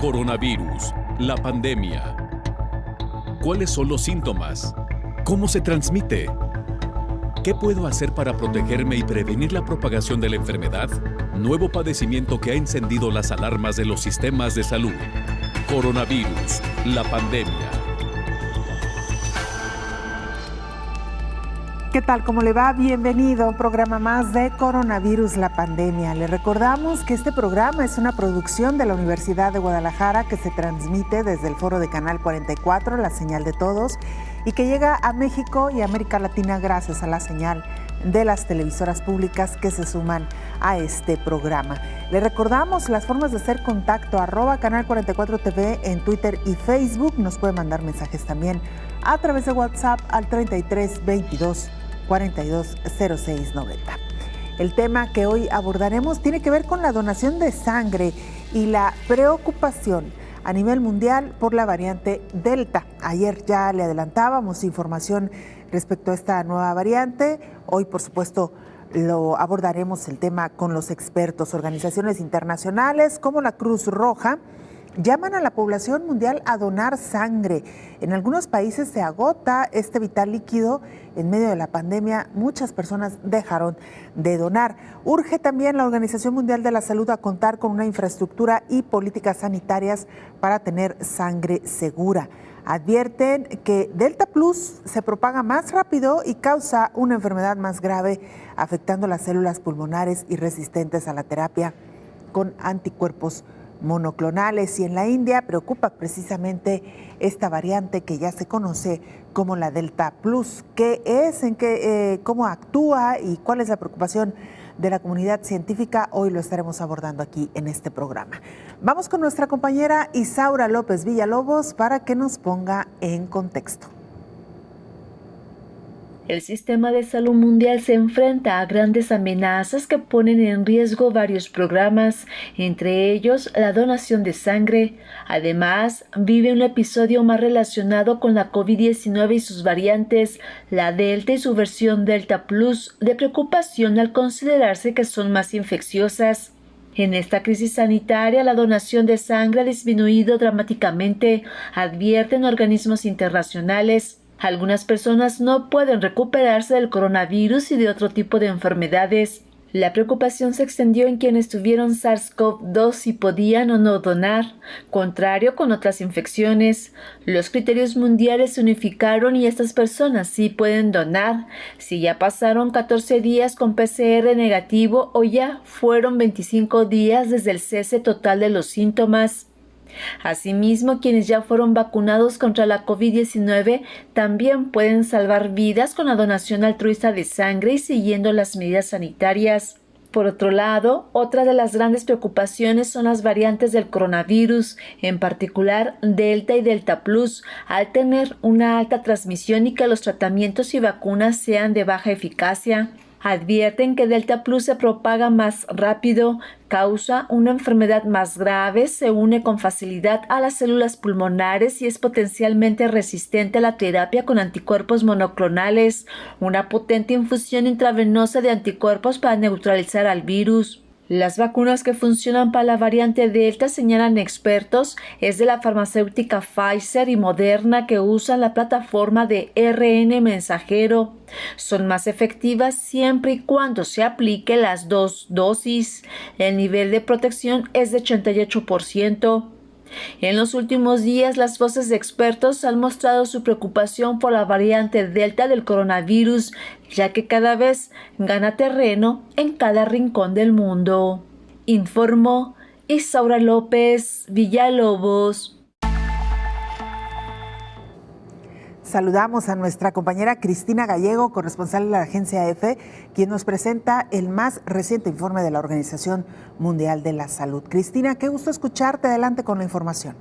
Coronavirus, la pandemia. ¿Cuáles son los síntomas? ¿Cómo se transmite? ¿Qué puedo hacer para protegerme y prevenir la propagación de la enfermedad? Nuevo padecimiento que ha encendido las alarmas de los sistemas de salud. Coronavirus, la pandemia. ¿Qué tal? ¿Cómo le va? Bienvenido a un programa más de Coronavirus, la pandemia. Le recordamos que este programa es una producción de la Universidad de Guadalajara que se transmite desde el foro de Canal 44, la señal de todos, y que llega a México y América Latina gracias a la señal de las televisoras públicas que se suman a este programa. Le recordamos las formas de hacer contacto, @Canal 44 TV en Twitter y Facebook. Nos puede mandar mensajes también a través de WhatsApp al 33 22 42 06 90. El tema que hoy abordaremos tiene que ver con la donación de sangre y la preocupación a nivel mundial por la variante Delta. Ayer ya le adelantábamos información respecto a esta nueva variante. Hoy, por supuesto, lo abordaremos el tema con los expertos. Organizaciones internacionales como la Cruz Roja llaman a la población mundial a donar sangre. En algunos países se agota este vital líquido. En medio de la pandemia, muchas personas dejaron de donar. Urge también la Organización Mundial de la Salud a contar con una infraestructura y políticas sanitarias para tener sangre segura. Advierten que Delta Plus se propaga más rápido y causa una enfermedad más grave, afectando las células pulmonares y resistentes a la terapia con anticuerpos monoclonales. Y en la India preocupa precisamente esta variante que ya se conoce como la Delta Plus. ¿Qué es? ¿Cómo actúa? ¿Y cuál es la preocupación de la comunidad científica? Hoy lo estaremos abordando aquí en este programa. Vamos con nuestra compañera Isaura López Villalobos para que nos ponga en contexto. El sistema de salud mundial se enfrenta a grandes amenazas que ponen en riesgo varios programas, entre ellos la donación de sangre. Además, vive un episodio más relacionado con la COVID-19 y sus variantes, la Delta y su versión Delta Plus, de preocupación al considerarse que son más infecciosas. En esta crisis sanitaria, la donación de sangre ha disminuido dramáticamente, advierten organismos internacionales. Algunas personas no pueden recuperarse del coronavirus y de otro tipo de enfermedades. La preocupación se extendió en quienes tuvieron SARS-CoV-2 y podían o no donar, contrario con otras infecciones. Los criterios mundiales se unificaron y estas personas sí pueden donar, si ya pasaron 14 días con PCR negativo o ya fueron 25 días desde el cese total de los síntomas. Asimismo, quienes ya fueron vacunados contra la COVID-19 también pueden salvar vidas con la donación altruista de sangre y siguiendo las medidas sanitarias. Por otro lado, otra de las grandes preocupaciones son las variantes del coronavirus, en particular Delta y Delta Plus, al tener una alta transmisión y que los tratamientos y vacunas sean de baja eficacia. Advierten que Delta Plus se propaga más rápido, causa una enfermedad más grave, se une con facilidad a las células pulmonares y es potencialmente resistente a la terapia con anticuerpos monoclonales, una potente infusión intravenosa de anticuerpos para neutralizar al virus. Las vacunas que funcionan para la variante Delta, señalan expertos, es de la farmacéutica Pfizer y Moderna, que usan la plataforma de ARN mensajero. Son más efectivas siempre y cuando se aplique las 2 dosis. El nivel de protección es de 88%. En los últimos días, las voces de expertos han mostrado su preocupación por la variante Delta del coronavirus, ya que cada vez gana terreno en cada rincón del mundo. Informó Isaura López Villalobos. Saludamos a nuestra compañera Cristina Gallego, corresponsal de la agencia EFE, quien nos presenta el más reciente informe de la Organización Mundial de la Salud. Cristina, qué gusto escucharte. Adelante con la información.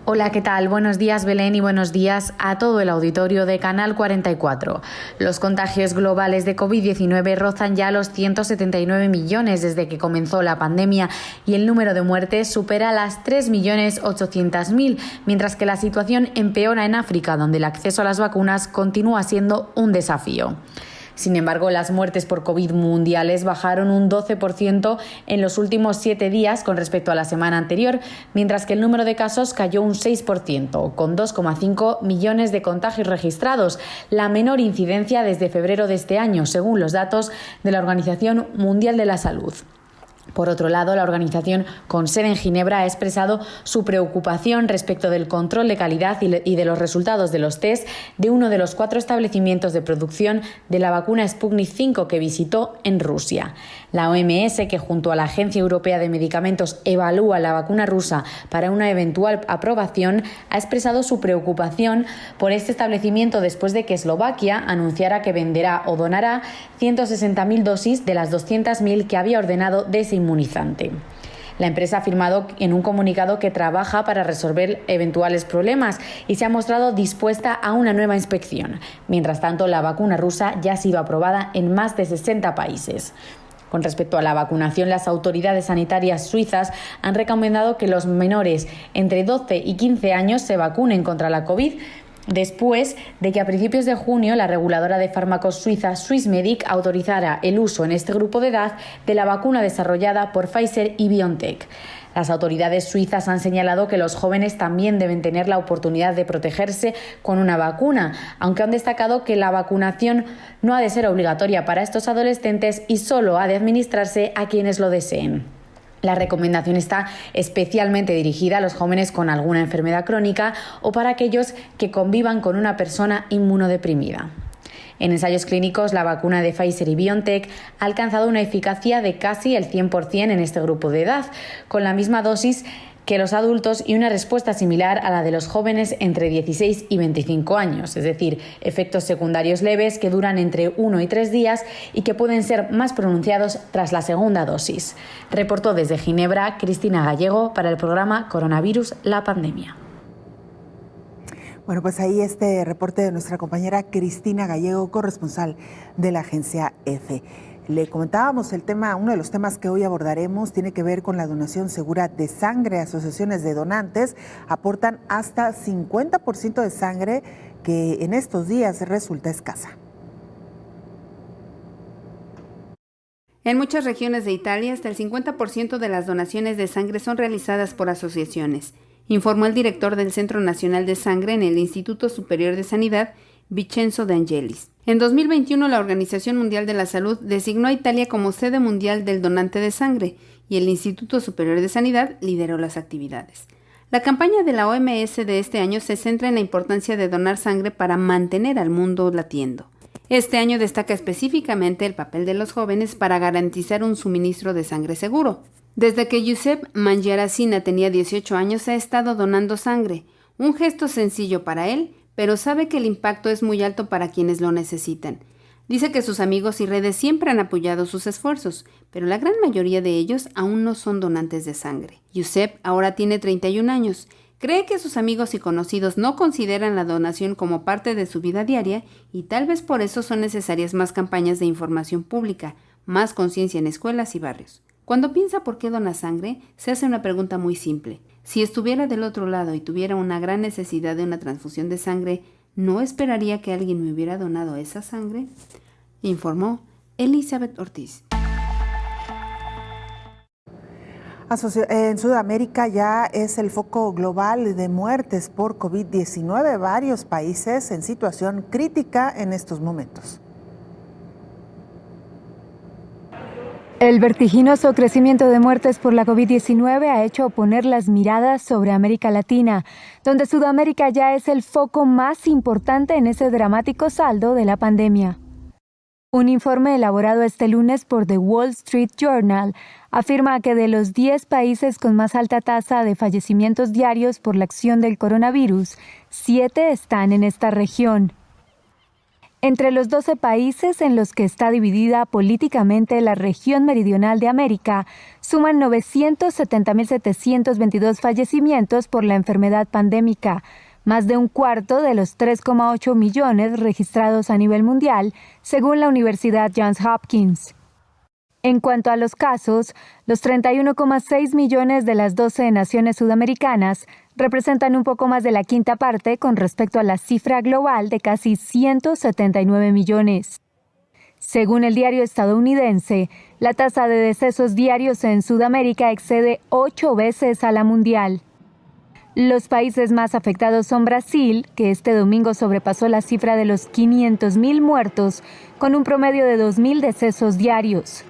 Hola, ¿qué tal? Buenos días, Belén, y buenos días a todo el auditorio de Canal 44. Los contagios globales de COVID-19 rozan ya los 179 millones desde que comenzó la pandemia y el número de muertes supera las 3.800.000, mientras que la situación empeora en África, donde el acceso a las vacunas continúa siendo un desafío. Sin embargo, las muertes por COVID mundiales bajaron un 12% en los últimos 7 días con respecto a la semana anterior, mientras que el número de casos cayó un 6%, con 2,5 millones de contagios registrados, la menor incidencia desde febrero de este año, según los datos de la Organización Mundial de la Salud. Por otro lado, la organización con sede en Ginebra ha expresado su preocupación respecto del control de calidad y de los resultados de los test de uno de los 4 establecimientos de producción de la vacuna Sputnik V que visitó en Rusia. La OMS, que junto a la Agencia Europea de Medicamentos evalúa la vacuna rusa para una eventual aprobación, ha expresado su preocupación por este establecimiento después de que Eslovaquia anunciara que venderá o donará 160.000 dosis de las 200.000 que había ordenado de ese inmunizante. La empresa ha afirmado en un comunicado que trabaja para resolver eventuales problemas y se ha mostrado dispuesta a una nueva inspección. Mientras tanto, la vacuna rusa ya ha sido aprobada en más de 60 países. Con respecto a la vacunación, las autoridades sanitarias suizas han recomendado que los menores entre 12 y 15 años se vacunen contra la COVID, después de que a principios de junio la reguladora de fármacos suiza Swissmedic autorizara el uso en este grupo de edad de la vacuna desarrollada por Pfizer y BioNTech. Las autoridades suizas han señalado que los jóvenes también deben tener la oportunidad de protegerse con una vacuna, aunque han destacado que la vacunación no ha de ser obligatoria para estos adolescentes y solo ha de administrarse a quienes lo deseen. La recomendación está especialmente dirigida a los jóvenes con alguna enfermedad crónica o para aquellos que convivan con una persona inmunodeprimida. En ensayos clínicos, la vacuna de Pfizer y BioNTech ha alcanzado una eficacia de casi el 100% en este grupo de edad, con la misma dosis que los adultos y una respuesta similar a la de los jóvenes entre 16 y 25 años, es decir, efectos secundarios leves que duran entre 1 y 3 días y que pueden ser más pronunciados tras la segunda dosis. Reportó desde Ginebra Cristina Gallego para el programa Coronavirus, la pandemia. Bueno, pues ahí este reporte de nuestra compañera Cristina Gallego, corresponsal de la agencia EFE. Le comentábamos uno de los temas que hoy abordaremos tiene que ver con la donación segura de sangre. Asociaciones de donantes aportan hasta 50% de sangre que en estos días resulta escasa. En muchas regiones de Italia, hasta el 50% de las donaciones de sangre son realizadas por asociaciones, informó el director del Centro Nacional de Sangre en el Instituto Superior de Sanidad, Vincenzo De Angelis. En 2021, la Organización Mundial de la Salud designó a Italia como sede mundial del donante de sangre y el Instituto Superior de Sanidad lideró las actividades. La campaña de la OMS de este año se centra en la importancia de donar sangre para mantener al mundo latiendo. Este año destaca específicamente el papel de los jóvenes para garantizar un suministro de sangre seguro. Desde que Giuseppe Mangiaracina tenía 18 años ha estado donando sangre, un gesto sencillo para él, pero sabe que el impacto es muy alto para quienes lo necesitan. Dice que sus amigos y redes siempre han apoyado sus esfuerzos, pero la gran mayoría de ellos aún no son donantes de sangre. Giuseppe ahora tiene 31 años. Cree que sus amigos y conocidos no consideran la donación como parte de su vida diaria y tal vez por eso son necesarias más campañas de información pública, más conciencia en escuelas y barrios. Cuando piensa por qué dona sangre, se hace una pregunta muy simple. Si estuviera del otro lado y tuviera una gran necesidad de una transfusión de sangre, ¿no esperaría que alguien me hubiera donado esa sangre?, informó Elizabeth Ortiz. En Sudamérica ya es el foco global de muertes por COVID-19, varios países en situación crítica en estos momentos. El vertiginoso crecimiento de muertes por la COVID-19 ha hecho poner las miradas sobre América Latina, donde Sudamérica ya es el foco más importante en ese dramático saldo de la pandemia. Un informe elaborado este lunes por The Wall Street Journal afirma que de los 10 países con más alta tasa de fallecimientos diarios por la acción del coronavirus, 7 están en esta región. Entre los 12 países en los que está dividida políticamente la región meridional de América, suman 970.722 fallecimientos por la enfermedad pandémica, más de un cuarto de los 3,8 millones registrados a nivel mundial, según la Universidad Johns Hopkins. En cuanto a los casos, los 31,6 millones de las 12 naciones sudamericanas representan un poco más de la quinta parte con respecto a la cifra global de casi 179 millones. Según el diario estadounidense, la tasa de decesos diarios en Sudamérica excede 8 veces a la mundial. Los países más afectados son Brasil, que este domingo sobrepasó la cifra de los 500.000 muertos, con un promedio de 2.000 decesos diarios.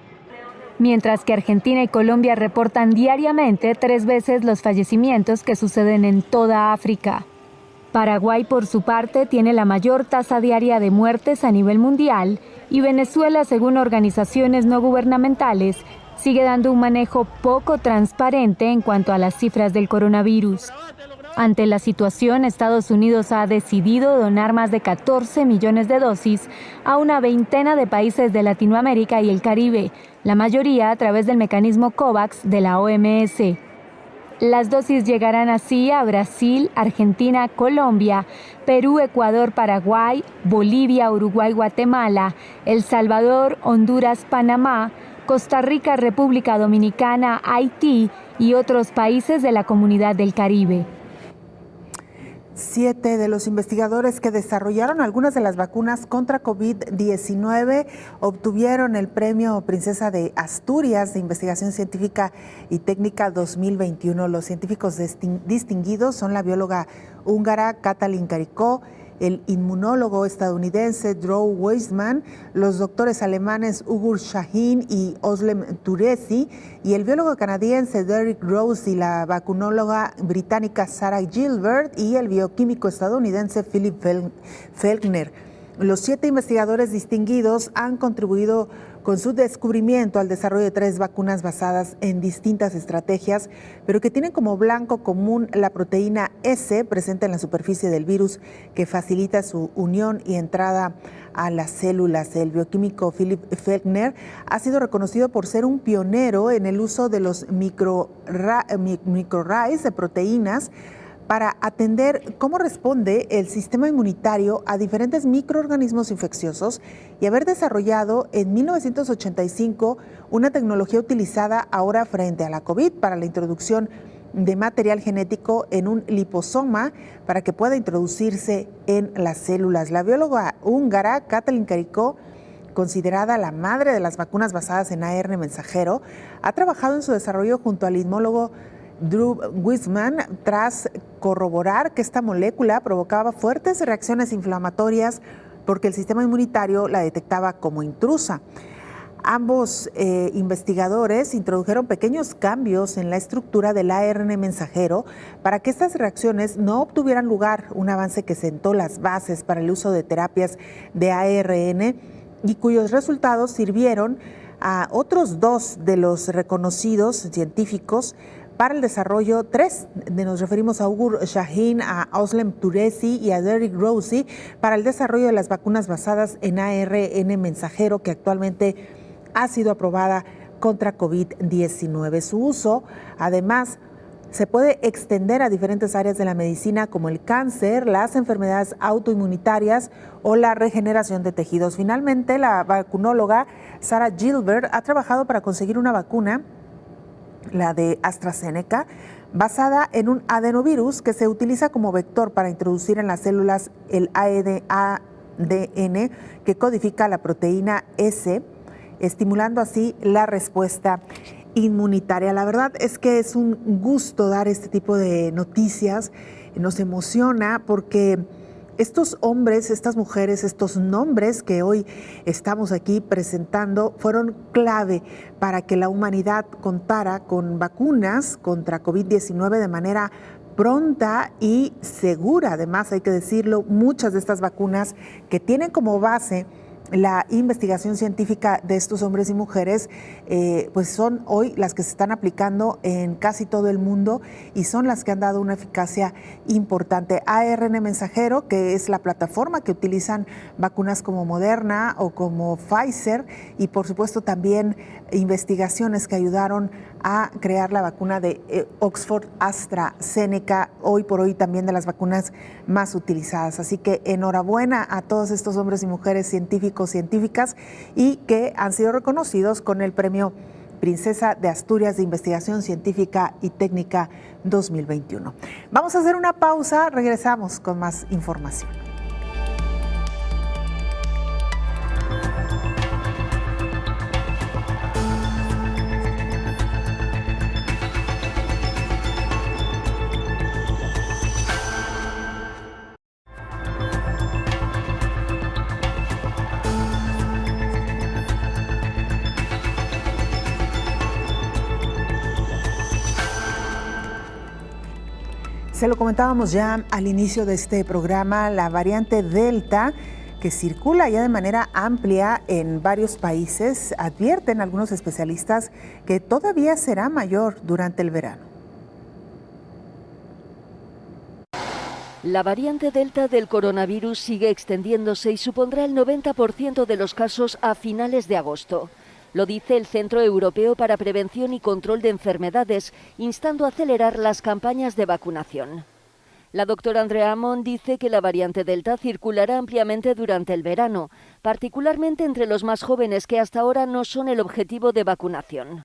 Mientras que Argentina y Colombia reportan diariamente 3 veces los fallecimientos que suceden en toda África. Paraguay, por su parte, tiene la mayor tasa diaria de muertes a nivel mundial y Venezuela, según organizaciones no gubernamentales, sigue dando un manejo poco transparente en cuanto a las cifras del coronavirus. Ante la situación, Estados Unidos ha decidido donar más de 14 millones de dosis a una veintena de países de Latinoamérica y el Caribe, la mayoría a través del mecanismo COVAX de la OMS. Las dosis llegarán así a Brasil, Argentina, Colombia, Perú, Ecuador, Paraguay, Bolivia, Uruguay, Guatemala, El Salvador, Honduras, Panamá, Costa Rica, República Dominicana, Haití y otros países de la Comunidad del Caribe. 7 de los investigadores que desarrollaron algunas de las vacunas contra COVID-19 obtuvieron el premio Princesa de Asturias de Investigación Científica y Técnica 2021. Los científicos distinguidos son la bióloga húngara Katalin Karikó, el inmunólogo estadounidense Drew Weissman, los doctores alemanes Ugur Sahin y Özlem Türeci y el biólogo canadiense Derek Rose y la vacunóloga británica Sarah Gilbert y el bioquímico estadounidense Philip Felkner. Los 7 investigadores distinguidos han contribuido con su descubrimiento al desarrollo de 3 vacunas basadas en distintas estrategias, pero que tienen como blanco común la proteína S presente en la superficie del virus que facilita su unión y entrada a las células. El bioquímico Philip Felkner ha sido reconocido por ser un pionero en el uso de los microarrays de proteínas para atender cómo responde el sistema inmunitario a diferentes microorganismos infecciosos y haber desarrollado en 1985 una tecnología utilizada ahora frente a la COVID para la introducción de material genético en un liposoma para que pueda introducirse en las células. La bióloga húngara Katalin Karikó, considerada la madre de las vacunas basadas en ARN mensajero, ha trabajado en su desarrollo junto al inmunólogo Drew Weissman tras corroborar que esta molécula provocaba fuertes reacciones inflamatorias porque el sistema inmunitario la detectaba como intrusa. Ambos investigadores introdujeron pequeños cambios en la estructura del ARN mensajero para que estas reacciones no obtuvieran lugar, un avance que sentó las bases para el uso de terapias de ARN y cuyos resultados sirvieron a otros 2 de los reconocidos científicos para el desarrollo. 3, nos referimos a Ugur Sahin, a Özlem Türeci y a Derek Rose para el desarrollo de las vacunas basadas en ARN mensajero que actualmente ha sido aprobada contra COVID-19. Su uso, además, se puede extender a diferentes áreas de la medicina como el cáncer, las enfermedades autoinmunitarias o la regeneración de tejidos. Finalmente, la vacunóloga Sarah Gilbert ha trabajado para conseguir una vacuna, la de AstraZeneca, basada en un adenovirus que se utiliza como vector para introducir en las células el ADN que codifica la proteína S, estimulando así la respuesta inmunitaria. La verdad es que es un gusto dar este tipo de noticias, nos emociona porque estos hombres, estas mujeres, estos nombres que hoy estamos aquí presentando fueron clave para que la humanidad contara con vacunas contra COVID-19 de manera pronta y segura. Además, hay que decirlo, muchas de estas vacunas que tienen como base la investigación científica de estos hombres y mujeres, pues son hoy las que se están aplicando en casi todo el mundo y son las que han dado una eficacia importante. ARN mensajero, que es la plataforma que utilizan vacunas como Moderna o como Pfizer, y por supuesto también investigaciones que ayudaron a crear la vacuna de Oxford AstraZeneca, hoy por hoy también de las vacunas más utilizadas. Así que enhorabuena a todos estos hombres y mujeres científicos, científicas, y que han sido reconocidos con el premio Princesa de Asturias de Investigación Científica y Técnica 2021. Vamos a hacer una pausa, regresamos con más información. Se lo comentábamos ya al inicio de este programa, la variante Delta, que circula ya de manera amplia en varios países, advierten algunos especialistas que todavía será mayor durante el verano. La variante Delta del coronavirus sigue extendiéndose y supondrá el 90% de los casos a finales de agosto. Lo dice el Centro Europeo para Prevención y Control de Enfermedades, instando a acelerar las campañas de vacunación. La doctora Andrea Ammon dice que la variante Delta circulará ampliamente durante el verano, particularmente entre los más jóvenes que hasta ahora no son el objetivo de vacunación.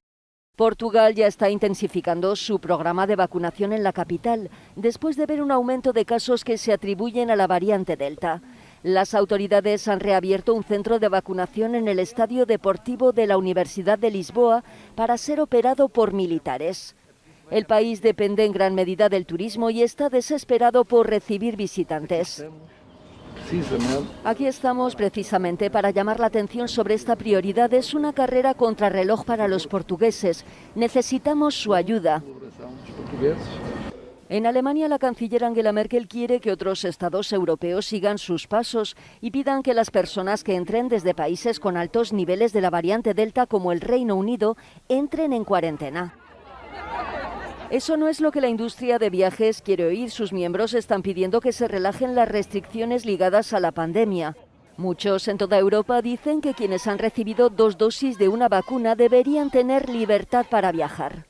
Portugal ya está intensificando su programa de vacunación en la capital, después de ver un aumento de casos que se atribuyen a la variante Delta. Las autoridades han reabierto un centro de vacunación en el Estadio Deportivo de la Universidad de Lisboa para ser operado por militares. El país depende en gran medida del turismo y está desesperado por recibir visitantes. Aquí estamos precisamente para llamar la atención sobre esta prioridad. Es una carrera contrarreloj para los portugueses. Necesitamos su ayuda. En Alemania, la canciller Angela Merkel quiere que otros estados europeos sigan sus pasos y pidan que las personas que entren desde países con altos niveles de la variante Delta, como el Reino Unido, entren en cuarentena. Eso no es lo que la industria de viajes quiere oír. Sus miembros están pidiendo que se relajen las restricciones ligadas a la pandemia. Muchos en toda Europa dicen que quienes han recibido 2 dosis de una vacuna deberían tener libertad para viajar.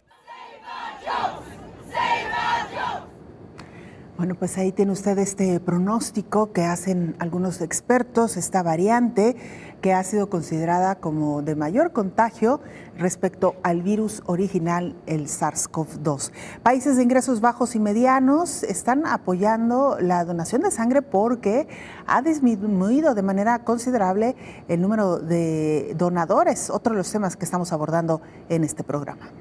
Bueno, pues ahí tiene usted este pronóstico que hacen algunos expertos, esta variante que ha sido considerada como de mayor contagio respecto al virus original, el SARS-CoV-2. Países de ingresos bajos y medianos están apoyando la donación de sangre porque ha disminuido de manera considerable el número de donadores, otro de los temas que estamos abordando en este programa.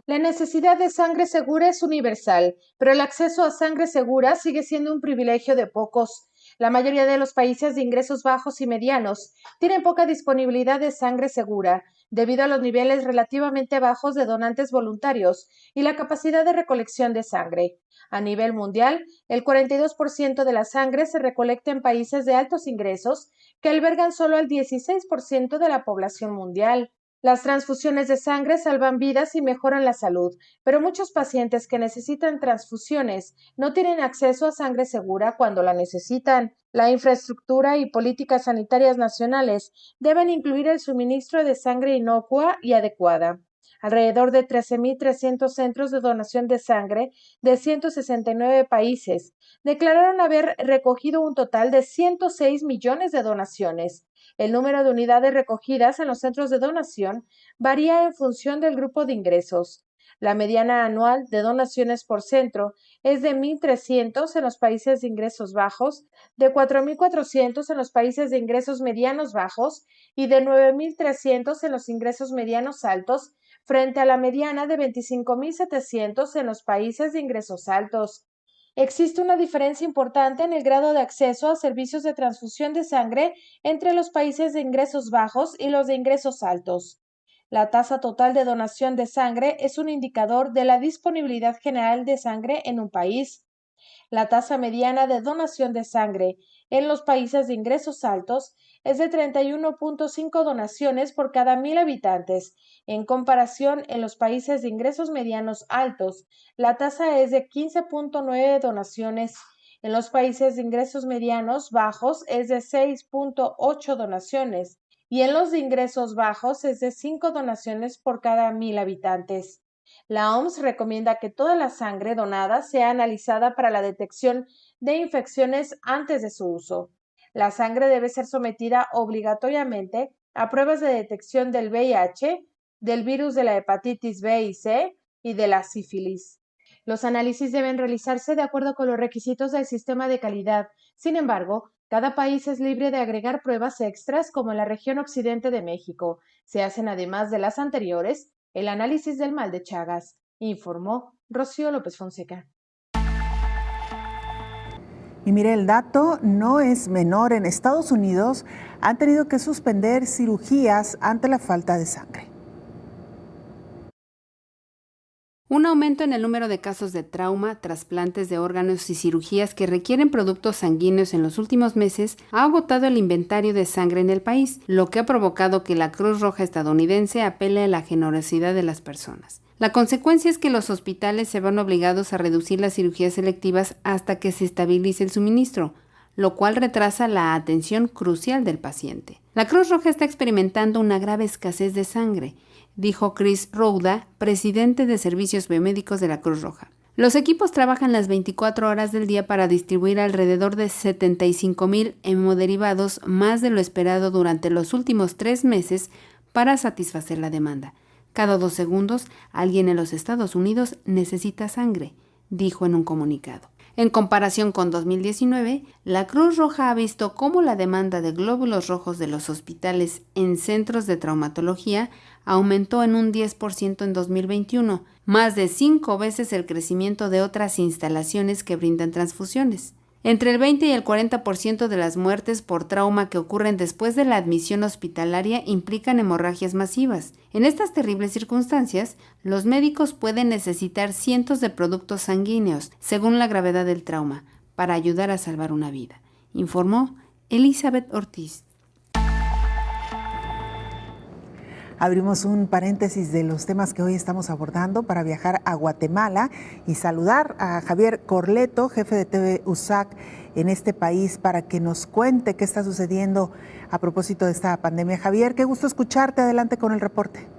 La necesidad de sangre segura es universal, pero el acceso a sangre segura sigue siendo un privilegio de pocos. La mayoría de los países de ingresos bajos y medianos tienen poca disponibilidad de sangre segura, debido a los niveles relativamente bajos de donantes voluntarios y la capacidad de recolección de sangre. A nivel mundial, el 42% de la sangre se recolecta en países de altos ingresos, que albergan solo al 16% de la población mundial. Las transfusiones de sangre salvan vidas y mejoran la salud, pero muchos pacientes que necesitan transfusiones no tienen acceso a sangre segura cuando la necesitan. La infraestructura y políticas sanitarias nacionales deben incluir el suministro de sangre inocua y adecuada. Alrededor de 13.300 centros de donación de sangre de 169 países declararon haber recogido un total de 106 millones de donaciones. El número de unidades recogidas en los centros de donación varía en función del grupo de ingresos. La mediana anual de donaciones por centro es de 1.300 en los países de ingresos bajos, de 4.400 en los países de ingresos medianos bajos y de 9.300 en los ingresos medianos altos, frente a la mediana de 25.700 en los países de ingresos altos. Existe una diferencia importante en el grado de acceso a servicios de transfusión de sangre entre los países de ingresos bajos y los de ingresos altos. La tasa total de donación de sangre es un indicador de la disponibilidad general de sangre en un país. La tasa mediana de donación de sangre en los países de ingresos altos es de 31.5 donaciones por cada 1.000 habitantes. En comparación, en los países de ingresos medianos altos, la tasa es de 15.9 donaciones. En los países de ingresos medianos bajos es de 6.8 donaciones. Y en los de ingresos bajos es de 5 donaciones por cada 1.000 habitantes. La OMS recomienda que toda la sangre donada sea analizada para la detección de infecciones antes de su uso. La sangre debe ser sometida obligatoriamente a pruebas de detección del VIH, del virus de la hepatitis B y C y de la sífilis. Los análisis deben realizarse de acuerdo con los requisitos del sistema de calidad. Sin embargo, cada país es libre de agregar pruebas extras, como en la región occidente de México. Se hacen, además de las anteriores, el análisis del mal de Chagas, informó Rocío López Fonseca. Y mire, el dato no es menor. En Estados Unidos han tenido que suspender cirugías ante la falta de sangre. Un aumento en el número de casos de trauma, trasplantes de órganos y cirugías que requieren productos sanguíneos en los últimos meses ha agotado el inventario de sangre en el país, lo que ha provocado que la Cruz Roja estadounidense apele a la generosidad de las personas. La consecuencia es que los hospitales se van obligados a reducir las cirugías selectivas hasta que se estabilice el suministro, lo cual retrasa la atención crucial del paciente. La Cruz Roja está experimentando una grave escasez de sangre, dijo Chris Rouda, presidente de Servicios Biomédicos de la Cruz Roja. Los equipos trabajan las 24 horas del día para distribuir alrededor de 75,000 hemoderivados, más de lo esperado durante los últimos 3 meses, para satisfacer la demanda. Cada 2 segundos, alguien en los Estados Unidos necesita sangre, dijo en un comunicado. En comparación con 2019, la Cruz Roja ha visto cómo la demanda de glóbulos rojos de los hospitales en centros de traumatología aumentó en un 10% en 2021, más de 5 veces el crecimiento de otras instalaciones que brindan transfusiones. Entre el 20 y el 40% de las muertes por trauma que ocurren después de la admisión hospitalaria implican hemorragias masivas. En estas terribles circunstancias, los médicos pueden necesitar cientos de productos sanguíneos, según la gravedad del trauma, para ayudar a salvar una vida, informó Elizabeth Ortiz. Abrimos un paréntesis de los temas que hoy estamos abordando para viajar a Guatemala y saludar a Javier Corleto, jefe de TV USAC en este país, para que nos cuente qué está sucediendo a propósito de esta pandemia. Javier, qué gusto escucharte. Adelante con el reporte.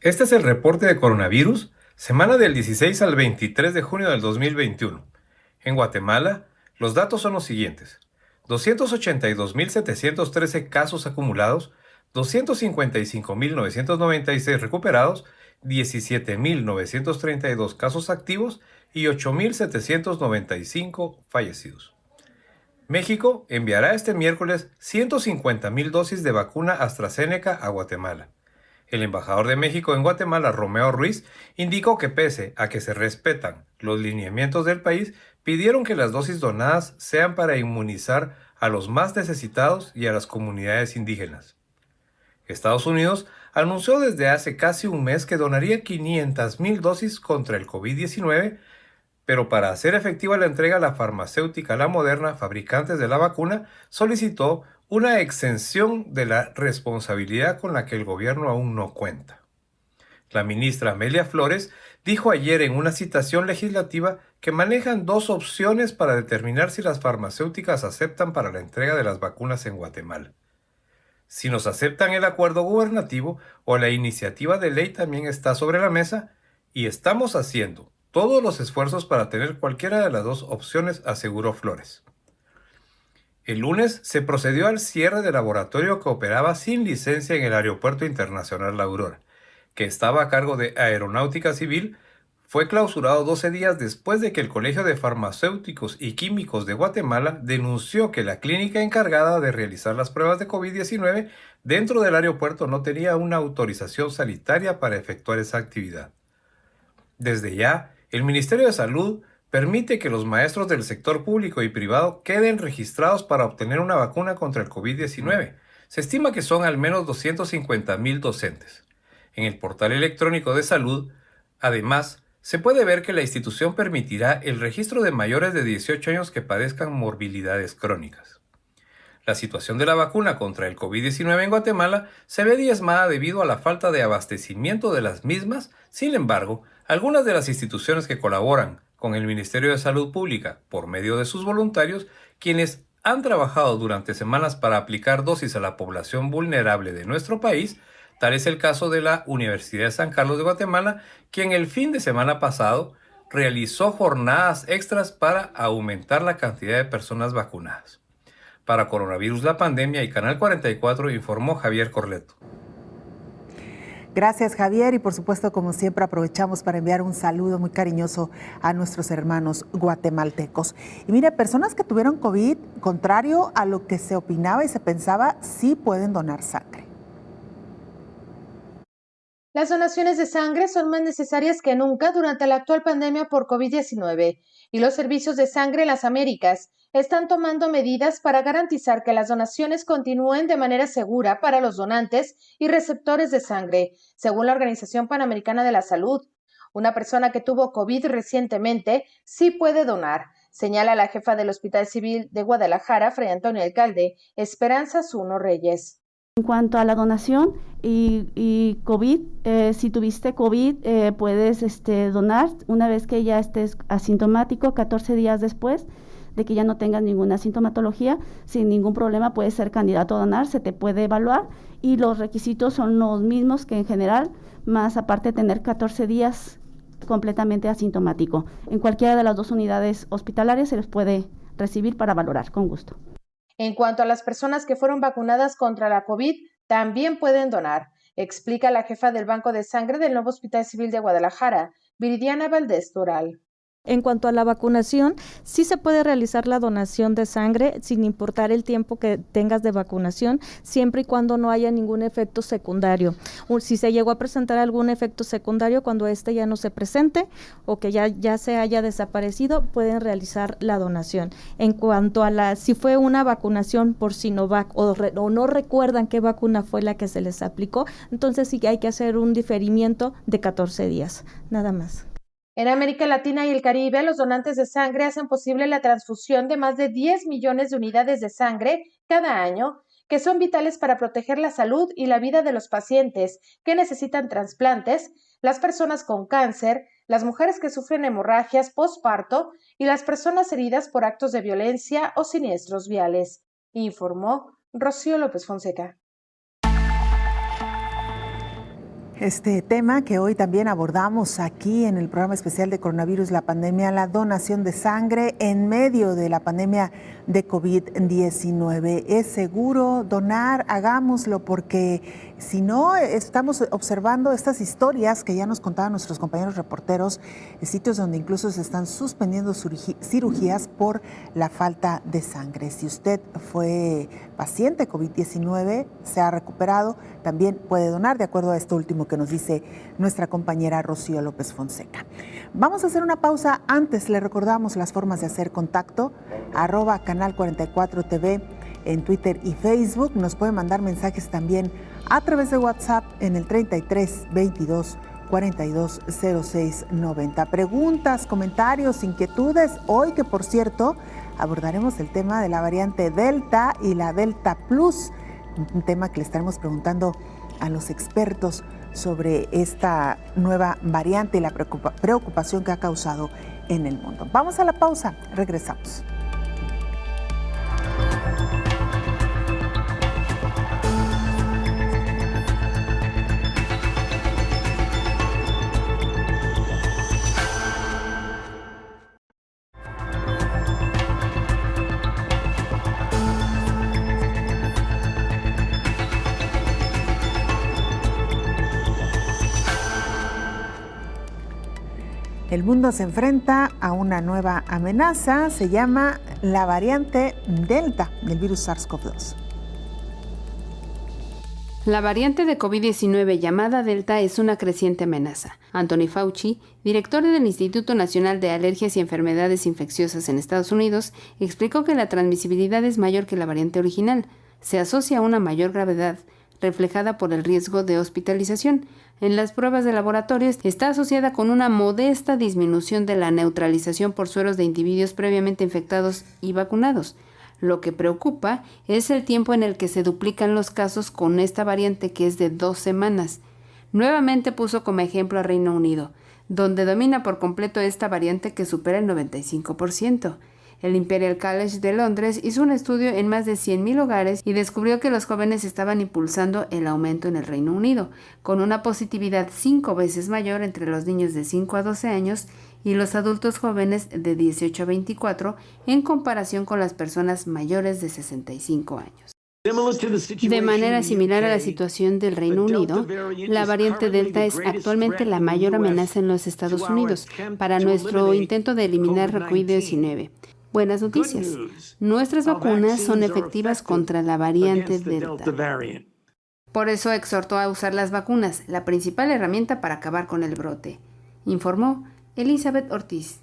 Este es el reporte de coronavirus, semana del 16 al 23 de junio del 2021. En Guatemala, los datos son los siguientes: 282.713 casos acumulados, 255.996 recuperados, 17.932 casos activos y 8.795 fallecidos. México enviará este miércoles 150.000 dosis de vacuna AstraZeneca a Guatemala. El embajador de México en Guatemala, Romeo Ruiz, indicó que pese a que se respetan los lineamientos del país, pidieron que las dosis donadas sean para inmunizar a los más necesitados y a las comunidades indígenas. Estados Unidos anunció desde hace casi un mes que donaría 500.000 dosis contra el COVID-19, pero para hacer efectiva la entrega, la farmacéutica La Moderna, fabricantes de la vacuna, solicitó una exención de la responsabilidad con la que el gobierno aún no cuenta. La ministra Amelia Flores dijo ayer en una citación legislativa que manejan 2 opciones para determinar si las farmacéuticas aceptan para la entrega de las vacunas en Guatemala. Si nos aceptan el acuerdo gubernativo o la iniciativa de ley también está sobre la mesa, y estamos haciendo todos los esfuerzos para tener cualquiera de las 2 opciones, aseguró Flores. El lunes se procedió al cierre del laboratorio que operaba sin licencia en el Aeropuerto Internacional La Aurora, que estaba a cargo de Aeronáutica Civil. Fue clausurado 12 días después de que el Colegio de Farmacéuticos y Químicos de Guatemala denunció que la clínica encargada de realizar las pruebas de COVID-19 dentro del aeropuerto no tenía una autorización sanitaria para efectuar esa actividad. Desde ya, el Ministerio de Salud permite que los maestros del sector público y privado queden registrados para obtener una vacuna contra el COVID-19. Se estima que son al menos 250.000 docentes. En el portal electrónico de salud, además, se puede ver que la institución permitirá el registro de mayores de 18 años que padezcan morbilidades crónicas. La situación de la vacuna contra el COVID-19 en Guatemala se ve diezmada debido a la falta de abastecimiento de las mismas. Sin embargo, algunas de las instituciones que colaboran con el Ministerio de Salud Pública por medio de sus voluntarios, quienes han trabajado durante semanas para aplicar dosis a la población vulnerable de nuestro país. Tal es el caso de la Universidad de San Carlos de Guatemala, quien el fin de semana pasado realizó jornadas extras para aumentar la cantidad de personas vacunadas. Para Coronavirus la Pandemia y Canal 44 informó Javier Corleto. Gracias, Javier, y por supuesto, como siempre, aprovechamos para enviar un saludo muy cariñoso a nuestros hermanos guatemaltecos. Y mire, personas que tuvieron COVID, contrario a lo que se opinaba y se pensaba, sí pueden donar sangre. Las donaciones de sangre son más necesarias que nunca durante la actual pandemia por COVID-19 y los servicios de sangre en las Américas están tomando medidas para garantizar que las donaciones continúen de manera segura para los donantes y receptores de sangre, según la Organización Panamericana de la Salud. Una persona que tuvo COVID recientemente sí puede donar, señala la jefa del Hospital Civil de Guadalajara, Fray Antonio Alcalde, Esperanza Zuno Reyes. En cuanto a la donación y COVID, si tuviste COVID, puedes donar una vez que ya estés asintomático, 14 días después de que ya no tengas ninguna sintomatología, sin ningún problema puedes ser candidato a donar, se te puede evaluar y los requisitos son los mismos que en general, más aparte de tener 14 días completamente asintomático. En cualquiera de las dos unidades hospitalarias se les puede recibir para valorar, con gusto. En cuanto a las personas que fueron vacunadas contra la COVID, también pueden donar, explica la jefa del Banco de Sangre del nuevo Hospital Civil de Guadalajara, Viridiana Valdés Toral. En cuanto a la vacunación, sí se puede realizar la donación de sangre sin importar el tiempo que tengas de vacunación, siempre y cuando no haya ningún efecto secundario. Si se llegó a presentar algún efecto secundario, cuando este ya no se presente o que ya se haya desaparecido, pueden realizar la donación. En cuanto a si fue una vacunación por Sinovac o no recuerdan qué vacuna fue la que se les aplicó, entonces sí que hay que hacer un diferimiento de 14 días, nada más. En América Latina y el Caribe, los donantes de sangre hacen posible la transfusión de más de 10 millones de unidades de sangre cada año, que son vitales para proteger la salud y la vida de los pacientes que necesitan trasplantes, las personas con cáncer, las mujeres que sufren hemorragias postparto y las personas heridas por actos de violencia o siniestros viales, informó Rocío López Fonseca. Este tema que hoy también abordamos aquí en el programa especial de coronavirus, la pandemia, la donación de sangre en medio de la pandemia de COVID-19. ¿Es seguro donar? Hagámoslo, porque si no, estamos observando estas historias que ya nos contaban nuestros compañeros reporteros, sitios donde incluso se están suspendiendo cirugías por la falta de sangre. Si usted fue paciente COVID-19, se ha recuperado, también puede donar, de acuerdo a esto último que nos dice nuestra compañera Rocío López Fonseca. Vamos a hacer una pausa. Antes le recordamos las formas de hacer contacto, @Canal 44 TV en Twitter y Facebook. Nos puede mandar mensajes también a través de WhatsApp en el 33 22 42 06 90. Preguntas, comentarios, inquietudes. Hoy, que por cierto, abordaremos el tema de la variante Delta y la Delta Plus, un tema que le estaremos preguntando a los expertos sobre esta nueva variante y la preocupación que ha causado en el mundo. Vamos a la pausa, regresamos. El mundo se enfrenta a una nueva amenaza, se llama la variante Delta del virus SARS-CoV-2. La variante de COVID-19 llamada Delta es una creciente amenaza. Anthony Fauci, director del Instituto Nacional de Alergias y Enfermedades Infecciosas en Estados Unidos, explicó que la transmisibilidad es mayor que la variante original. Se asocia a una mayor gravedad, reflejada por el riesgo de hospitalización. En las pruebas de laboratorio está asociada con una modesta disminución de la neutralización por sueros de individuos previamente infectados y vacunados. Lo que preocupa es el tiempo en el que se duplican los casos con esta variante, que es de 2 semanas. Nuevamente puso como ejemplo a Reino Unido, donde domina por completo esta variante que supera el 95%. El Imperial College de Londres hizo un estudio en más de 100.000 hogares y descubrió que los jóvenes estaban impulsando el aumento en el Reino Unido, con una positividad 5 veces mayor entre los niños de 5 a 12 años y los adultos jóvenes de 18 a 24 en comparación con las personas mayores de 65 años. De manera similar a la situación del Reino Unido, la variante Delta es actualmente la mayor amenaza en los Estados Unidos para nuestro intento de eliminar la COVID-19. Buenas noticias. Nuestras vacunas son efectivas contra la variante Delta. Por eso exhortó a usar las vacunas, la principal herramienta para acabar con el brote, informó Elizabeth Ortiz.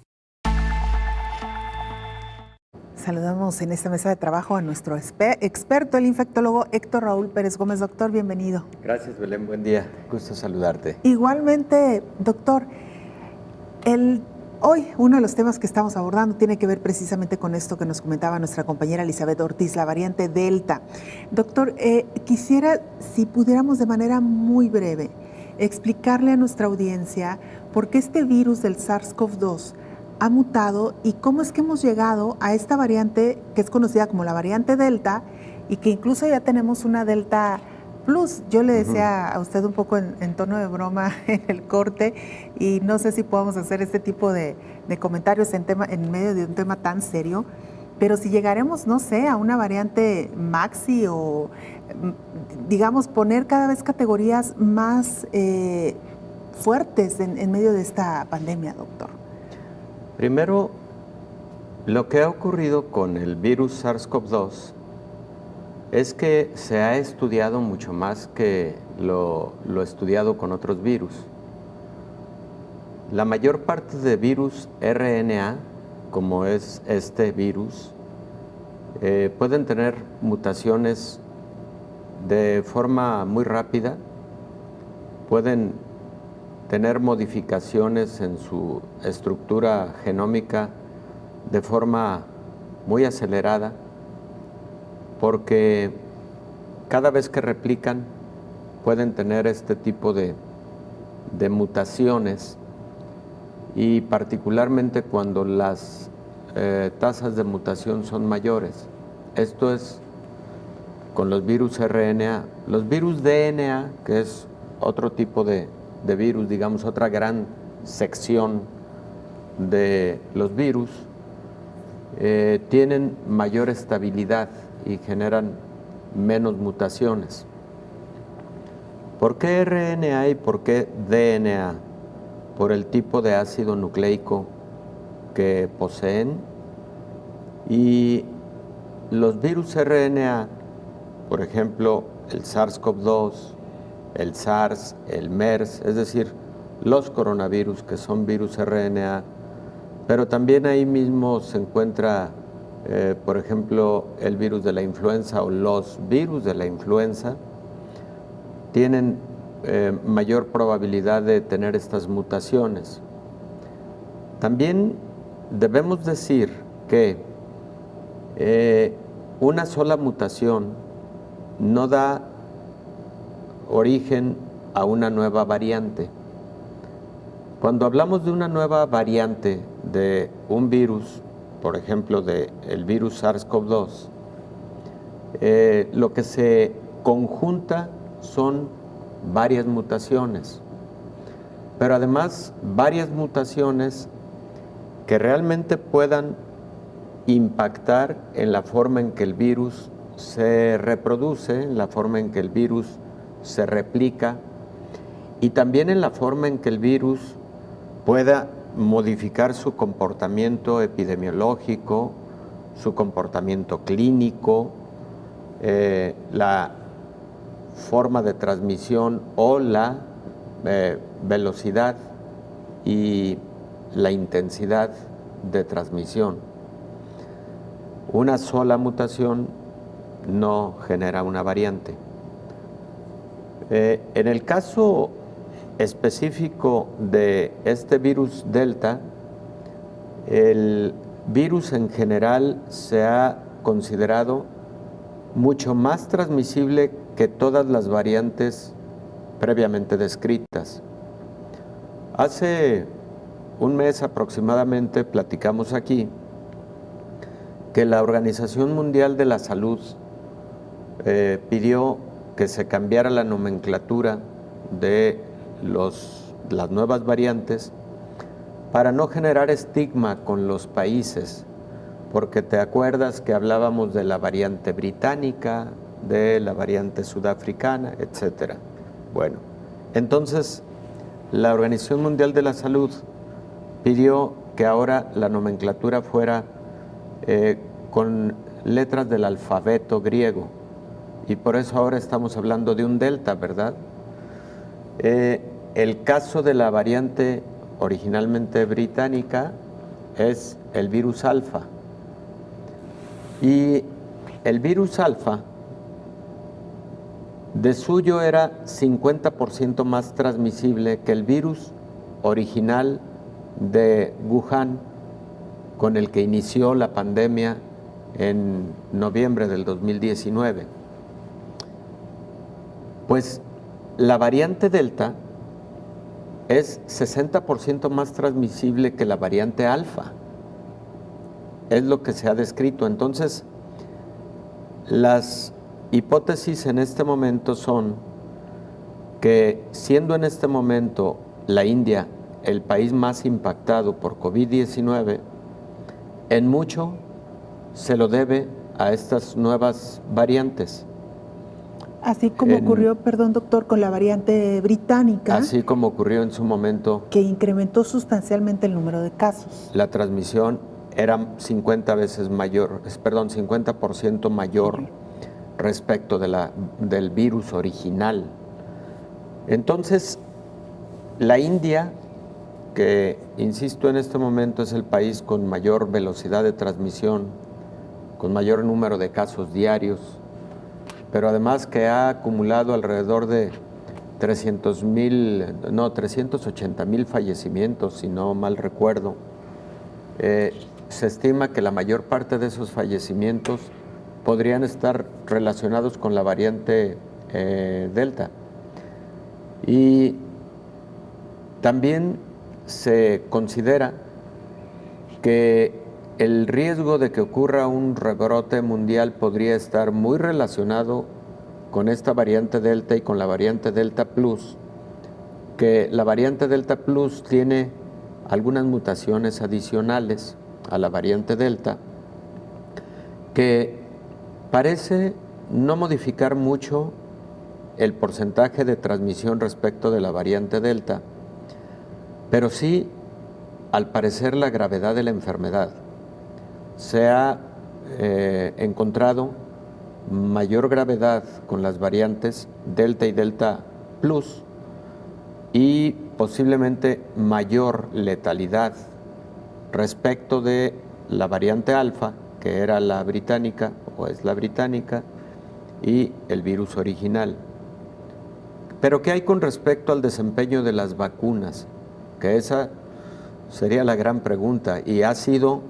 Saludamos en esta mesa de trabajo a nuestro experto, el infectólogo Héctor Raúl Pérez Gómez. Doctor, bienvenido. Gracias, Belén. Buen día. Gusto saludarte. Igualmente, doctor, hoy uno de los temas que estamos abordando tiene que ver precisamente con esto que nos comentaba nuestra compañera Elizabeth Ortiz, la variante Delta. Doctor, quisiera, si pudiéramos de manera muy breve, explicarle a nuestra audiencia por qué este virus del SARS-CoV-2 ha mutado y cómo es que hemos llegado a esta variante que es conocida como la variante Delta y que incluso ya tenemos una Delta Plus. Yo le decía a usted un poco en tono de broma en el corte y no sé si podamos hacer este tipo de comentarios en medio de un tema tan serio, pero si llegaremos, no sé, a una variante Maxi o digamos poner cada vez categorías más fuertes en medio de esta pandemia, doctor. Primero, lo que ha ocurrido con el virus SARS-CoV-2 es que se ha estudiado mucho más que lo estudiado con otros virus. La mayor parte de virus RNA, como es este virus, pueden tener mutaciones de forma muy rápida, pueden tener modificaciones en su estructura genómica de forma muy acelerada, porque cada vez que replican pueden tener este tipo de mutaciones y particularmente cuando las tasas de mutación son mayores. Esto es con los virus RNA. Los virus DNA, que es otro tipo de virus, digamos, otra gran sección de los virus, tienen mayor estabilidad y generan menos mutaciones. ¿Por qué RNA y por qué DNA? Por el tipo de ácido nucleico que poseen, y los virus RNA, por ejemplo, el SARS-CoV-2, el SARS, el MERS, es decir, los coronavirus que son virus RNA, pero también ahí mismo se encuentra, por ejemplo, el virus de la influenza o los virus de la influenza, tienen mayor probabilidad de tener estas mutaciones. También debemos decir que una sola mutación no da origen a una nueva variante. Cuando hablamos de una nueva variante de un virus, por ejemplo del virus SARS-CoV-2, lo que se conjunta son varias mutaciones, pero además varias mutaciones que realmente puedan impactar en la forma en que el virus se reproduce, en la forma en que el virus se replica y también en la forma en que el virus pueda modificar su comportamiento epidemiológico, su comportamiento clínico, la forma de transmisión o la velocidad y la intensidad de transmisión. Una sola mutación no genera una variante. En el caso específico de este virus Delta, el virus en general se ha considerado mucho más transmisible que todas las variantes previamente descritas. Hace un mes aproximadamente platicamos aquí que la Organización Mundial de la Salud pidió que se cambiara la nomenclatura de las nuevas variantes para no generar estigma con los países, porque te acuerdas que hablábamos de la variante británica, de la variante sudafricana, etcétera. Bueno, entonces la Organización Mundial de la Salud pidió que ahora la nomenclatura fuera con letras del alfabeto griego, y por eso ahora estamos hablando de un delta, ¿verdad? El caso de la variante originalmente británica es el virus alfa. Y el virus alfa, de suyo era 50% más transmisible que el virus original de Wuhan, con el que inició la pandemia en noviembre del 2019. Pues la variante Delta es 60% más transmisible que la variante alfa. Es lo que se ha descrito. Entonces, las hipótesis en este momento son que, siendo en este momento la India el país más impactado por COVID-19, en mucho se lo debe a estas nuevas variantes. Así como ocurrió, perdón doctor, con la variante británica. Así como ocurrió en su momento. Que incrementó sustancialmente el número de casos. La transmisión era 50% mayor respecto del virus original. Entonces, la India, que insisto en este momento es el país con mayor velocidad de transmisión, con mayor número de casos diarios, pero además que ha acumulado alrededor de 380,000 fallecimientos, si no mal recuerdo. Se estima que la mayor parte de esos fallecimientos podrían estar relacionados con la variante Delta. Y también se considera que el riesgo de que ocurra un rebrote mundial podría estar muy relacionado con esta variante Delta y con la variante Delta Plus, que la variante Delta Plus tiene algunas mutaciones adicionales a la variante Delta que parece no modificar mucho el porcentaje de transmisión respecto de la variante Delta, pero sí, al parecer, la gravedad de la enfermedad. Se ha encontrado mayor gravedad con las variantes Delta y Delta Plus y posiblemente mayor letalidad respecto de la variante alfa, que era la británica o es la británica, y el virus original. Pero ¿qué hay con respecto al desempeño de las vacunas? Que esa sería la gran pregunta, y ha sido,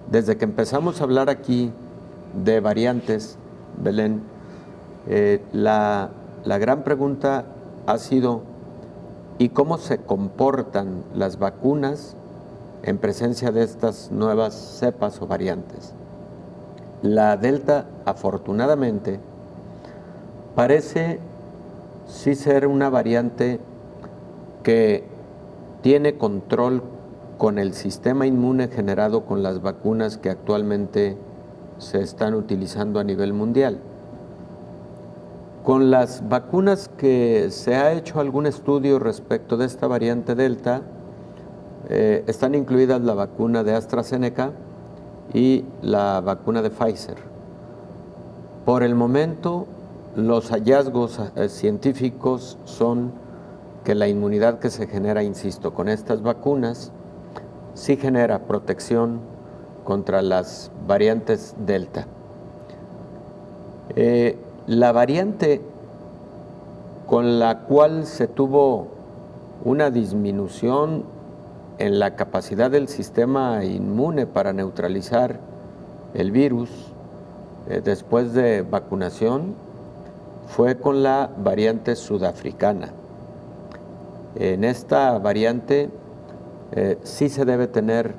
desde que empezamos a hablar aquí de variantes, Belén, la gran pregunta ha sido: ¿y cómo se comportan las vacunas en presencia de estas nuevas cepas o variantes? La Delta, afortunadamente, parece sí ser una variante que tiene control con el sistema inmune generado con las vacunas que actualmente se están utilizando a nivel mundial. Con las vacunas que se ha hecho algún estudio respecto de esta variante Delta, están incluidas la vacuna de AstraZeneca y la vacuna de Pfizer. Por el momento, los hallazgos científicos son que la inmunidad que se genera, insisto, con estas vacunas, sí genera protección contra las variantes Delta. La variante con la cual se tuvo una disminución en la capacidad del sistema inmune para neutralizar el virus después de vacunación fue con la variante sudafricana. En esta variante sí se debe tener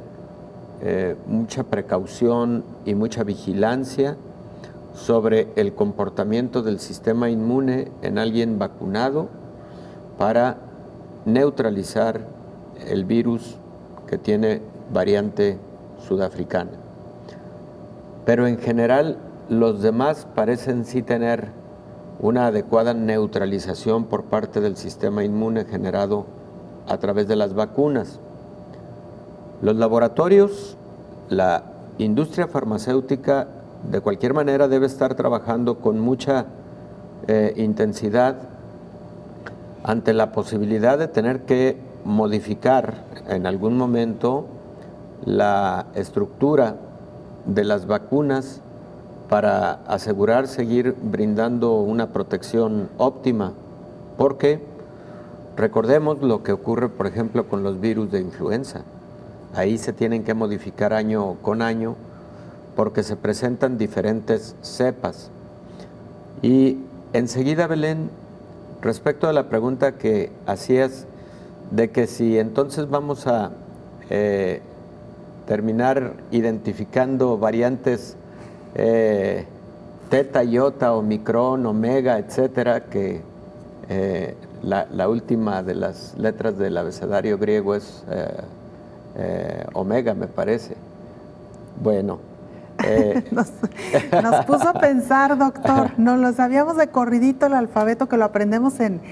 mucha precaución y mucha vigilancia sobre el comportamiento del sistema inmune en alguien vacunado para neutralizar el virus que tiene variante sudafricana. Pero en general los demás parecen sí tener una adecuada neutralización por parte del sistema inmune generado a través de las vacunas. Los laboratorios, la industria farmacéutica, de cualquier manera debe estar trabajando con mucha intensidad ante la posibilidad de tener que modificar en algún momento la estructura de las vacunas para asegurar seguir brindando una protección óptima, porque recordemos lo que ocurre, por ejemplo, con los virus de influenza. Ahí se tienen que modificar año con año porque se presentan diferentes cepas. Y enseguida, Belén, respecto a la pregunta que hacías de que si entonces vamos a terminar identificando variantes teta, iota, omicron, omega, etcétera, que la última de las letras del abecedario griego es omega, me parece. Bueno. Nos puso a pensar, doctor. Nos lo sabíamos de corridito el alfabeto, que lo aprendemos en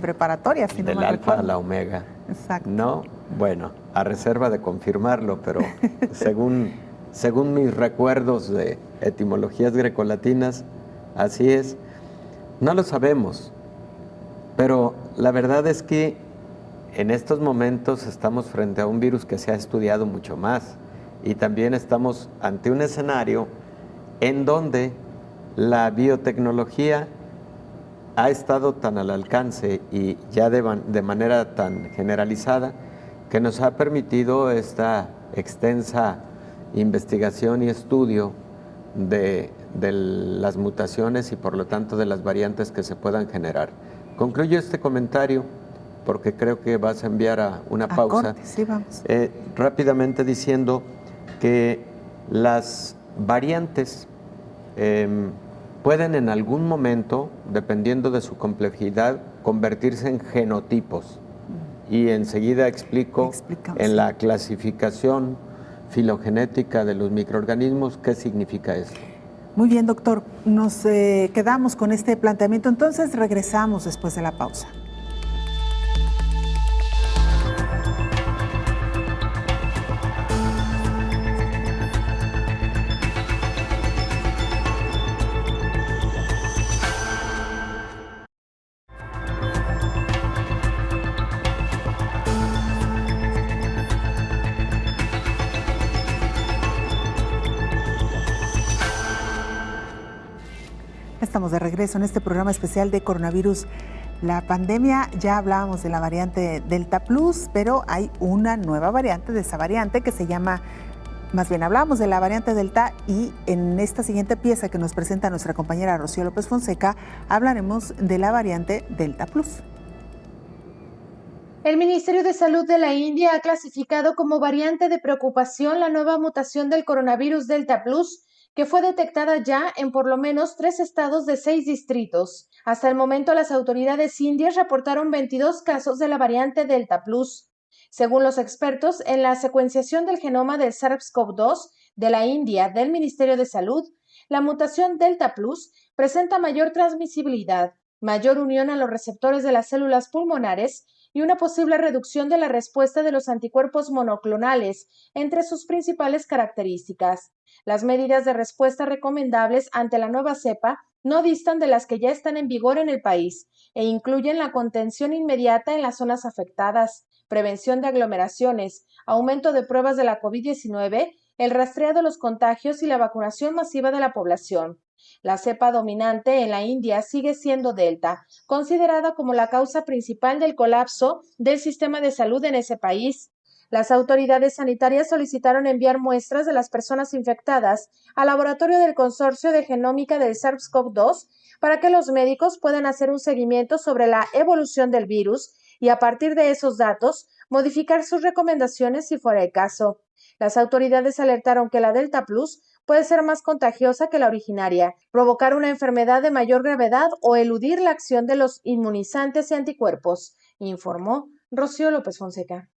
preparatoria. Si no del me alfa recuerdo. a la omega. Exacto. No, bueno, a reserva de confirmarlo, pero según mis recuerdos de etimologías grecolatinas, así es. No lo sabemos, pero la verdad es que en estos momentos estamos frente a un virus que se ha estudiado mucho más y también estamos ante un escenario en donde la biotecnología ha estado tan al alcance y ya de manera tan generalizada que nos ha permitido esta extensa investigación y estudio de las mutaciones y por lo tanto de las variantes que se puedan generar. Concluyo este comentario porque creo que vas a enviar a una pausa. Corte, sí, vamos. Rápidamente diciendo que las variantes pueden en algún momento, dependiendo de su complejidad, convertirse en genotipos. Y enseguida explicamos en la clasificación filogenética de los microorganismos qué significa eso. Muy bien, doctor. Nos quedamos con este planteamiento, entonces regresamos después de la pausa. Estamos de regreso en este programa especial de coronavirus. La pandemia, ya hablábamos de la variante Delta Plus, pero hay una nueva variante de esa variante que se llama, más bien hablábamos de la variante Delta y en esta siguiente pieza que nos presenta nuestra compañera Rocío López Fonseca, hablaremos de la variante Delta Plus. El Ministerio de Salud de la India ha clasificado como variante de preocupación la nueva mutación del coronavirus Delta Plus, que fue detectada ya en por lo menos 3 estados de 6 distritos. Hasta el momento, las autoridades indias reportaron 22 casos de la variante Delta Plus. Según los expertos, en la secuenciación del genoma del SARS-CoV-2 de la India del Ministerio de Salud, la mutación Delta Plus presenta mayor transmisibilidad, mayor unión a los receptores de las células pulmonares y una posible reducción de la respuesta de los anticuerpos monoclonales entre sus principales características. Las medidas de respuesta recomendables ante la nueva cepa no distan de las que ya están en vigor en el país e incluyen la contención inmediata en las zonas afectadas, prevención de aglomeraciones, aumento de pruebas de la COVID-19, el rastreo de los contagios y la vacunación masiva de la población. La cepa dominante en la India sigue siendo Delta, considerada como la causa principal del colapso del sistema de salud en ese país. Las autoridades sanitarias solicitaron enviar muestras de las personas infectadas al laboratorio del Consorcio de Genómica del SARS-CoV-2 para que los médicos puedan hacer un seguimiento sobre la evolución del virus y a partir de esos datos modificar sus recomendaciones si fuera el caso. Las autoridades alertaron que la Delta Plus puede ser más contagiosa que la originaria, provocar una enfermedad de mayor gravedad o eludir la acción de los inmunizantes y anticuerpos, informó Rocío López Fonseca.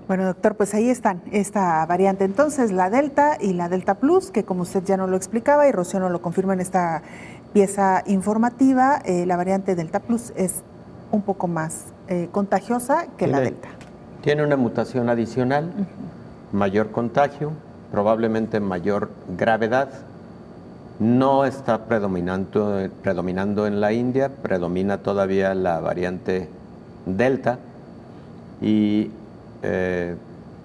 Bueno, doctor, pues ahí están, esta variante entonces, la Delta y la Delta Plus, que como usted ya nos lo explicaba y Rocío nos lo confirma en esta pieza informativa, la variante Delta Plus es un poco más contagiosa que la Delta. Tiene una mutación adicional, mayor contagio, probablemente mayor gravedad. No está predominando en la India, predomina todavía la variante Delta y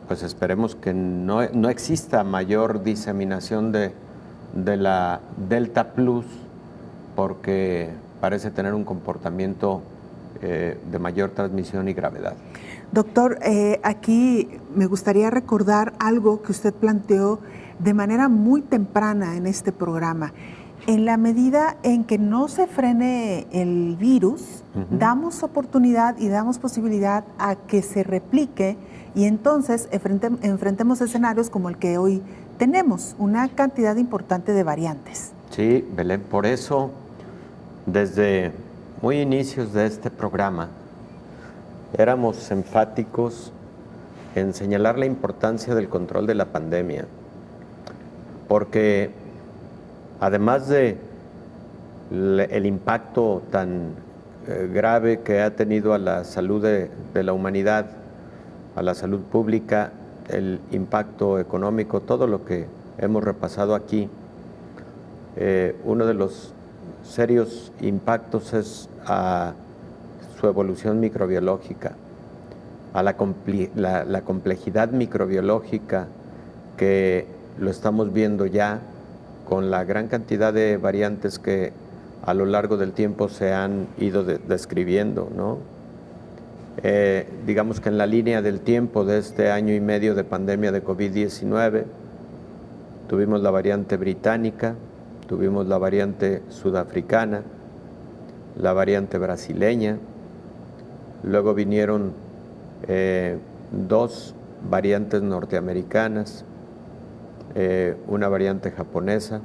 pues esperemos que no exista mayor diseminación de la Delta Plus, porque parece tener un comportamiento de mayor transmisión y gravedad. Doctor, aquí me gustaría recordar algo que usted planteó de manera muy temprana en este programa. En la medida en que no se frene el virus, damos oportunidad y damos posibilidad a que se replique y entonces enfrentemos escenarios como el que hoy tenemos, una cantidad importante de variantes. Sí, Belén, por eso desde muy inicios de este programa éramos enfáticos en señalar la importancia del control de la pandemia, porque además de el impacto tan grave que ha tenido a la salud de la humanidad, a la salud pública, el impacto económico, todo lo que hemos repasado aquí, uno de los serios impactos es a su evolución microbiológica, a la complejidad microbiológica que lo estamos viendo ya con la gran cantidad de variantes que a lo largo del tiempo se han ido describiendo, ¿no? Digamos que en la línea del tiempo de este año y medio de pandemia de COVID-19 tuvimos la variante británica, tuvimos la variante sudafricana, la variante brasileña, luego vinieron 2 variantes norteamericanas, una variante japonesa,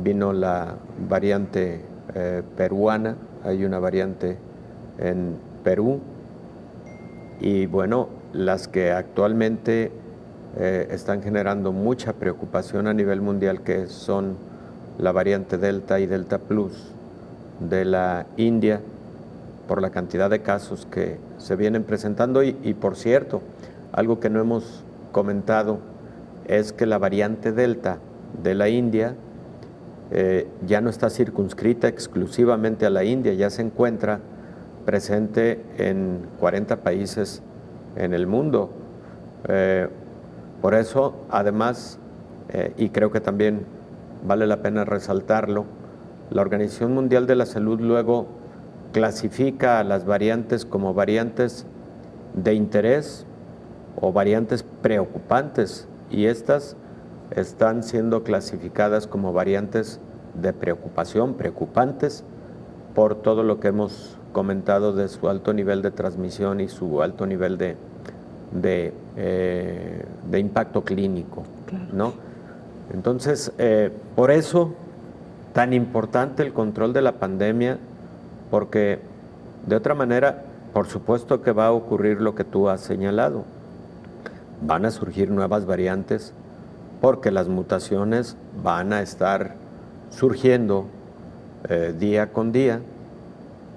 vino la variante peruana, hay una variante en Perú, y bueno, las que actualmente están generando mucha preocupación a nivel mundial, que son la variante Delta y Delta Plus de la India, por la cantidad de casos que se vienen presentando. Y por cierto, algo que no hemos comentado es que la variante Delta de la India ya no está circunscrita exclusivamente a la India, ya se encuentra presente en 40 países en el mundo. Por eso, además, y creo que también vale la pena resaltarlo, la Organización Mundial de la Salud luego clasifica a las variantes como variantes de interés o variantes preocupantes, y estas están siendo clasificadas como variantes de preocupación, preocupantes, por todo lo que hemos comentado de su alto nivel de transmisión y su alto nivel de impacto clínico, claro, ¿no? Entonces, por eso tan importante el control de la pandemia, porque de otra manera, por supuesto que va a ocurrir lo que tú has señalado. Van a surgir nuevas variantes porque las mutaciones van a estar surgiendo día con día,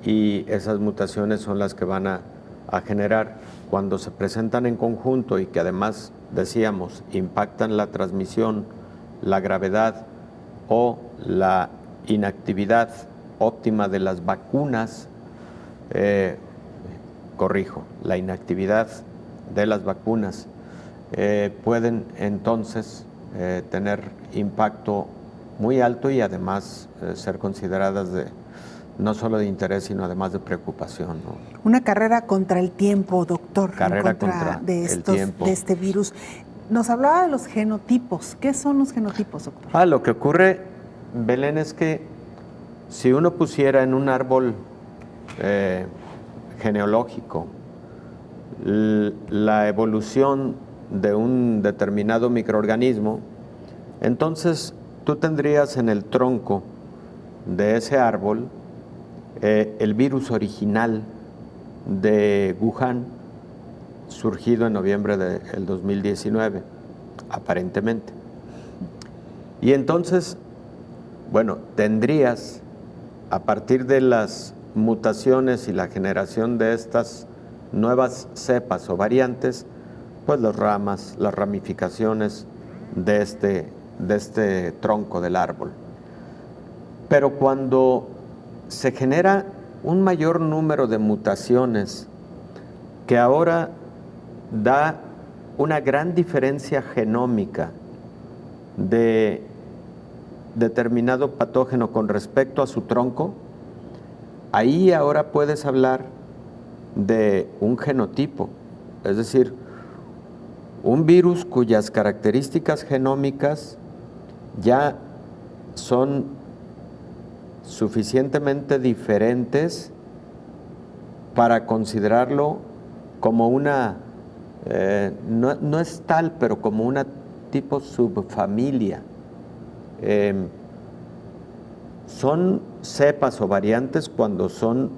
y esas mutaciones son las que van a generar, cuando se presentan en conjunto y que además, decíamos, impactan la transmisión, la gravedad o la inactividad óptima de las vacunas, la inactividad de las vacunas, pueden entonces tener impacto muy alto y además ser consideradas no solo de interés, sino además de preocupación, ¿no? Una carrera contra el tiempo, doctor, contra de este virus. Nos hablaba de los genotipos. ¿Qué son los genotipos, doctor? Lo que ocurre, Belén, es que si uno pusiera en un árbol genealógico la evolución de un determinado microorganismo, entonces tú tendrías en el tronco de ese árbol el virus original de Wuhan, surgido en noviembre del 2019, aparentemente. Y entonces, bueno, tendrías, a partir de las mutaciones y la generación de estas nuevas cepas o variantes, pues las ramificaciones de este tronco del árbol. Pero cuando se genera un mayor número de mutaciones que ahora da una gran diferencia genómica de determinado patógeno con respecto a su tronco, ahí ahora puedes hablar de un genotipo, es decir, un virus cuyas características genómicas ya son suficientemente diferentes para considerarlo como una, no es tal, pero como una tipo subfamilia. Son cepas o variantes cuando son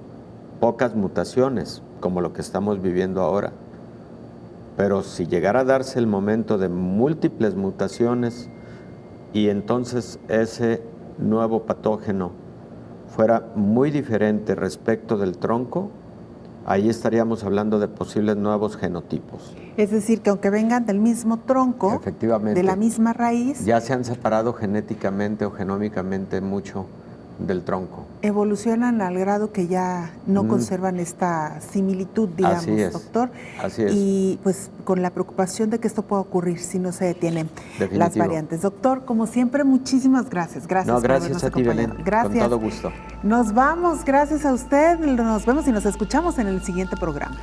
pocas mutaciones, como lo que estamos viviendo ahora. Pero si llegara a darse el momento de múltiples mutaciones y entonces ese nuevo patógeno fuera muy diferente respecto del tronco, ahí estaríamos hablando de posibles nuevos genotipos. Es decir, que aunque vengan del mismo tronco, efectivamente, de la misma raíz, ya se han separado genéticamente o genómicamente mucho del tronco. Evolucionan al grado que ya no conservan esta similitud, digamos, doctor. Así es. Y pues con la preocupación de que esto pueda ocurrir si no se detienen las variantes. Doctor, como siempre, muchísimas gracias. Gracias. No, gracias a ti, Belén. Gracias. Con todo gusto. Nos vamos, gracias a usted. Nos vemos y nos escuchamos en el siguiente programa.